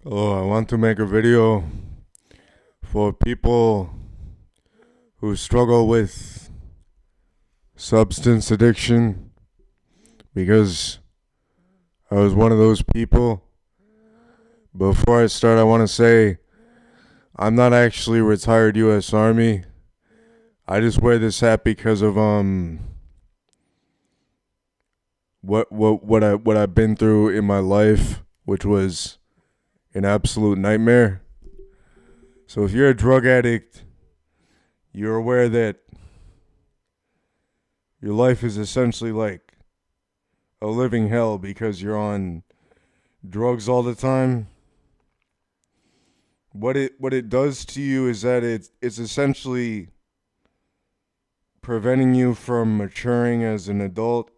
Oh, I want to make a video for people who struggle with substance addiction because I was one of those people. Before I start, I want to say I'm not actually retired U.S. Army. I just wear this hat because of what I've been through in my life, which was an absolute nightmare. So if you're a drug addict, you're aware that your life is essentially like a living hell because you're on drugs all the time. What it does to you is that it's essentially preventing you from maturing as an adult.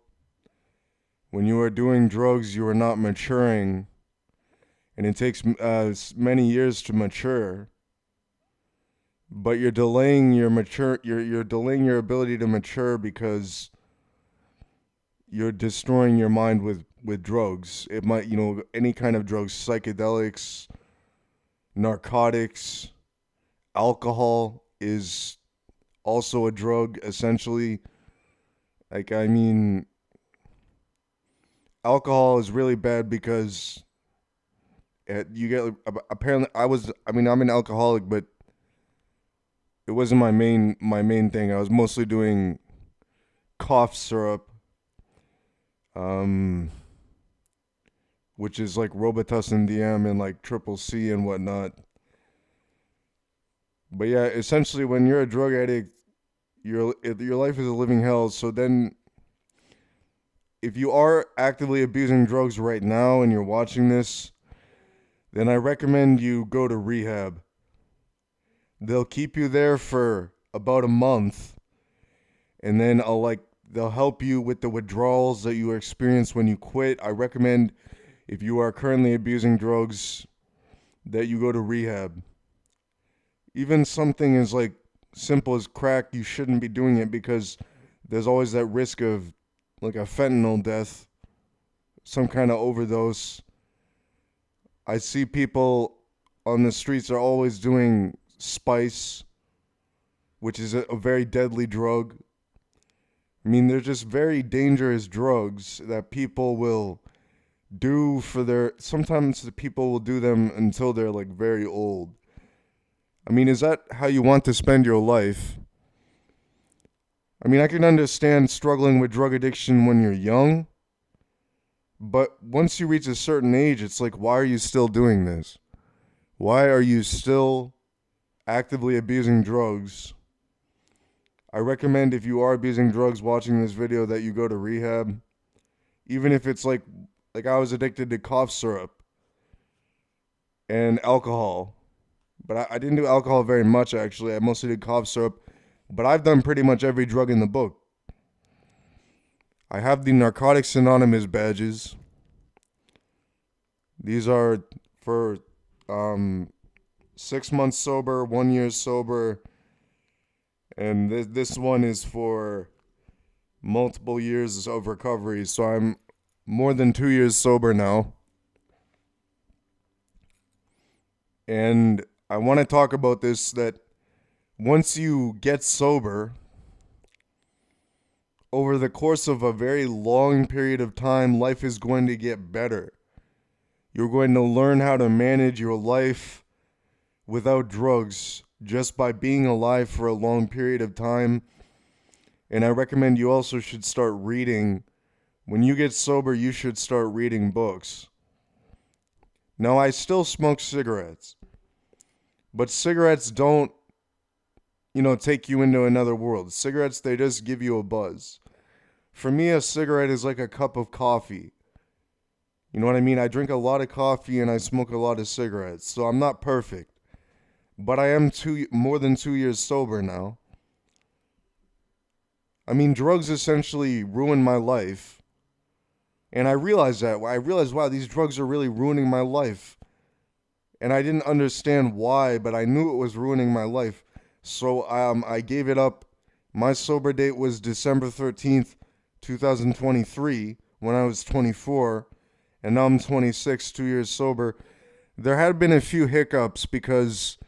When you are doing drugs, you are not maturing, and it takes many years to mature. But you're delaying your ability to mature because you're destroying your mind with drugs. It might, any kind of drugs, psychedelics, narcotics, alcohol is also a drug essentially. Like, I mean, alcohol is really bad because you get apparently I'm an alcoholic, but it wasn't my main thing. I was mostly doing cough syrup, um which is like Robitussin DM and like triple C and whatnot. But yeah, essentially when you're a drug addict, your life is a living hell. So then if you are actively abusing drugs right now and you're watching this, then I recommend you go to rehab. They'll keep you there for about a month, and then they'll help you with the withdrawals that you experience when you quit. I recommend, if you are currently abusing drugs, that you go to rehab. Even something as like simple as crack, you shouldn't be doing it because there's always that risk of like a fentanyl death, some kind of overdose. I see people on the streets are always doing spice, which is a very deadly drug. I mean, they're just very dangerous drugs that people will do sometimes the people will do them until they're like very old. I mean, is that how you want to spend your life? I mean, I can understand struggling with drug addiction when you're young, but once you reach a certain age, it's like, why are you still doing this? Why are you still actively abusing drugs? I recommend, if you are abusing drugs watching this video, that you go to rehab. Even if it's like I was addicted to cough syrup and alcohol. But I didn't do alcohol very much, actually. I mostly did cough syrup. But I've done pretty much every drug in the book. I have the Narcotics Anonymous badges. These are for 6 months sober, 1 year sober, and this one is for multiple years of recovery. So I'm more than 2 years sober now. And I want to talk about this, that once you get sober, over the course of a very long period of time, life is going to get better. You're going to learn how to manage your life without drugs just by being alive for a long period of time. And I recommend you also should start reading. When you get sober, you should start reading books. Now, I still smoke cigarettes, but cigarettes don't, take you into another world. Cigarettes, they just give you a buzz. For me, a cigarette is like a cup of coffee. You know what I mean? I drink a lot of coffee and I smoke a lot of cigarettes. So I'm not perfect, but I am more than 2 years sober now. I mean, drugs essentially ruined my life. And I realized that. I realized, wow, these drugs are really ruining my life. And I didn't understand why, but I knew it was ruining my life. So I gave it up. My sober date was December 13th, 2023, when I was 24. And now I'm 26, 2 years sober. there had been a few hiccups because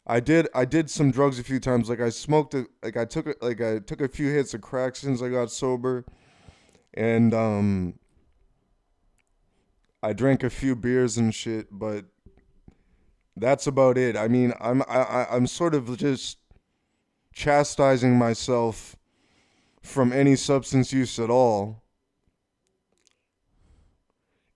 I did some drugs a few times. Like I smoked it. I took a few hits of crack since I got sober, and I drank a few beers and shit. But that's about it. I mean, I'm sort of just chastising myself from any substance use at all.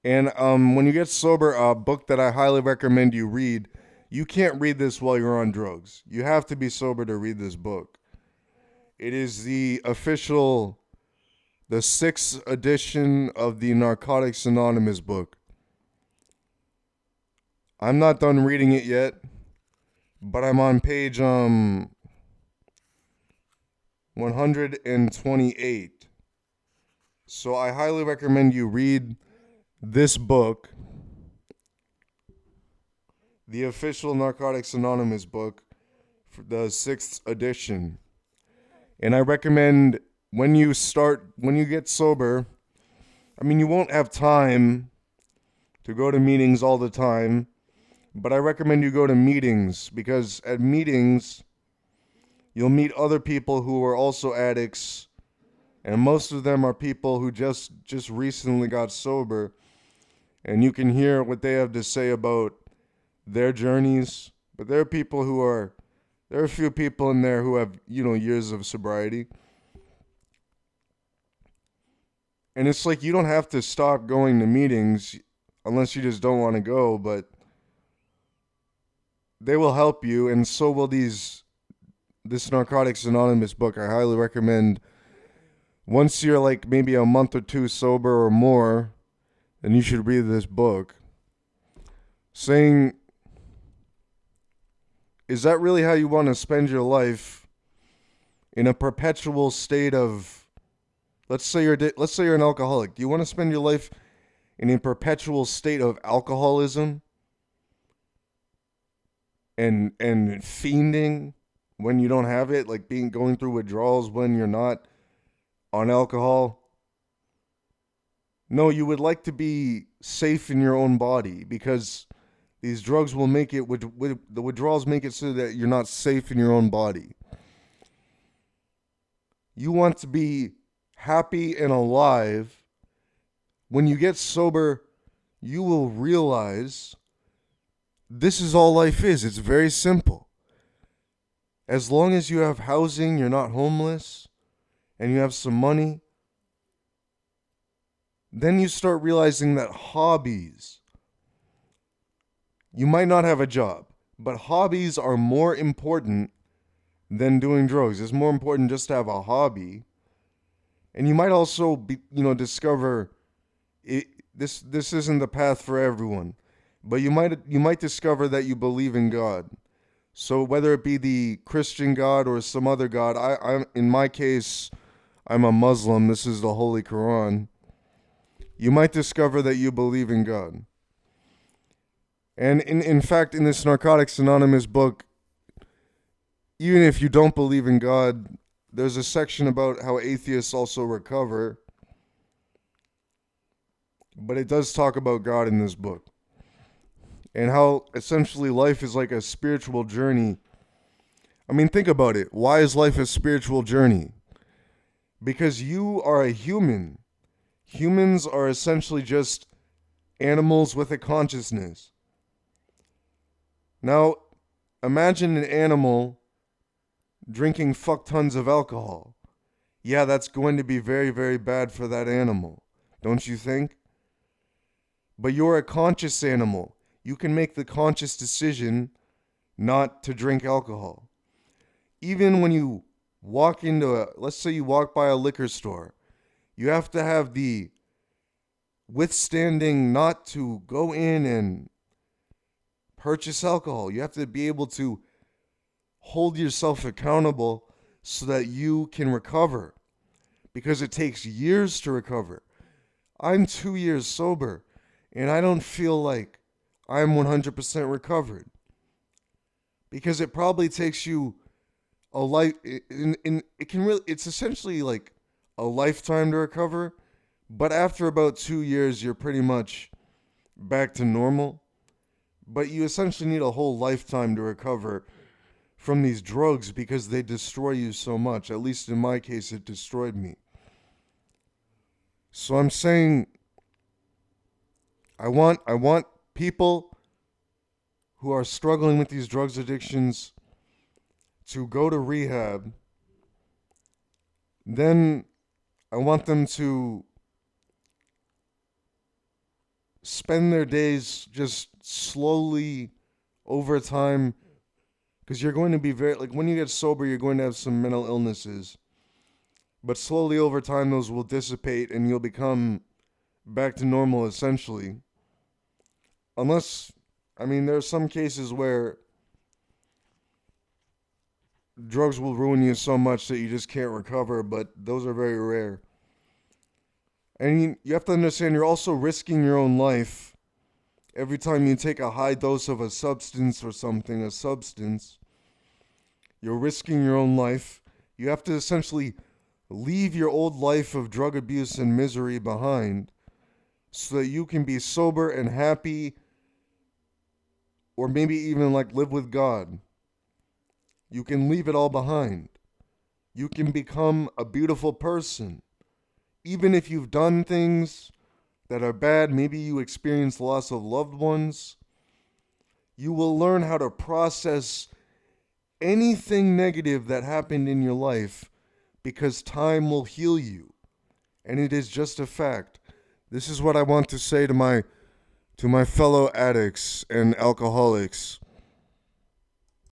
And when you get sober, a book that I highly recommend you read. You can't read this while you're on drugs. You have to be sober to read this book. It is the sixth edition of the Narcotics Anonymous book. I'm not done reading it yet, but I'm on page 128. So I highly recommend you read this book, the official Narcotics Anonymous book, for the sixth edition. And I recommend when you get sober, I mean, you won't have time to go to meetings all the time, but I recommend you go to meetings because at meetings, you'll meet other people who are also addicts, and most of them are people who just recently got sober, and you can hear what they have to say about their journeys. But there are a few people in there who have, years of sobriety. And it's like you don't have to stop going to meetings unless you just don't want to go, but they will help you, and so will this Narcotics Anonymous book. I highly recommend once you're like maybe a month or two sober or more, then you should read this book. Saying, is that really how you want to spend your life in a perpetual state of, let's say you're an alcoholic. Do you want to spend your life in a perpetual state of alcoholism and fiending when you don't have it, like going through withdrawals when you're not on alcohol? No, you would like to be safe in your own body because these drugs will make it, the withdrawals make it so that you're not safe in your own body. You want to be happy and alive. When you get sober, you will realize this is all life is. It's very simple. As long as you have housing, you're not homeless, and you have some money, then you start realizing that hobbies, you might not have a job, but hobbies are more important than doing drugs. It's more important just to have a hobby. And you might also discover this isn't the path for everyone, but you might discover that you believe in God. So whether it be the Christian God or some other God, I'm in my case, I'm a Muslim. This is the Holy Quran. You might discover that you believe in God. And in fact, in this Narcotics Anonymous book, even if you don't believe in God, there's a section about how atheists also recover. But it does talk about God in this book. And how essentially life is like a spiritual journey. I mean, think about it. Why is life a spiritual journey? Because you are a human. Humans are essentially just animals with a consciousness. Now, imagine an animal drinking fuck tons of alcohol. Yeah, that's going to be very, very bad for that animal, don't you think? But you're a conscious animal. You can make the conscious decision not to drink alcohol. Even when you walk let's say you walk by a liquor store, you have to have the withstanding not to go in and purchase alcohol. You have to be able to hold yourself accountable so that you can recover, because it takes years to recover. I'm 2 years sober, and I don't feel like I'm 100% recovered, because it probably takes you a life. It's essentially like a lifetime to recover, but after about 2 years, you're pretty much back to normal. but you essentially need a whole lifetime to recover from these drugs because they destroy you so much. At least in my case, it destroyed me. So I'm saying I want people who are struggling with these drugs addictions to go to rehab. Then I want them to spend their days just slowly over time, because you're going to be very, like, when you get sober, you're going to have some mental illnesses, but slowly over time those will dissipate and you'll become back to normal essentially. Unless, I mean, there are some cases where drugs will ruin you so much that you just can't recover, but those are very rare. And you have to understand, you're also risking your own life every time you take a high dose of a substance or something, a substance. You're risking your own life. You have to essentially leave your old life of drug abuse and misery behind so that you can be sober and happy, or maybe even like live with God. You can leave it all behind. You can become a beautiful person. Even if you've done things that are bad, maybe you experience loss of loved ones, you will learn how to process anything negative that happened in your life because time will heal you. And it is just a fact. This is what I want to say to my fellow addicts and alcoholics.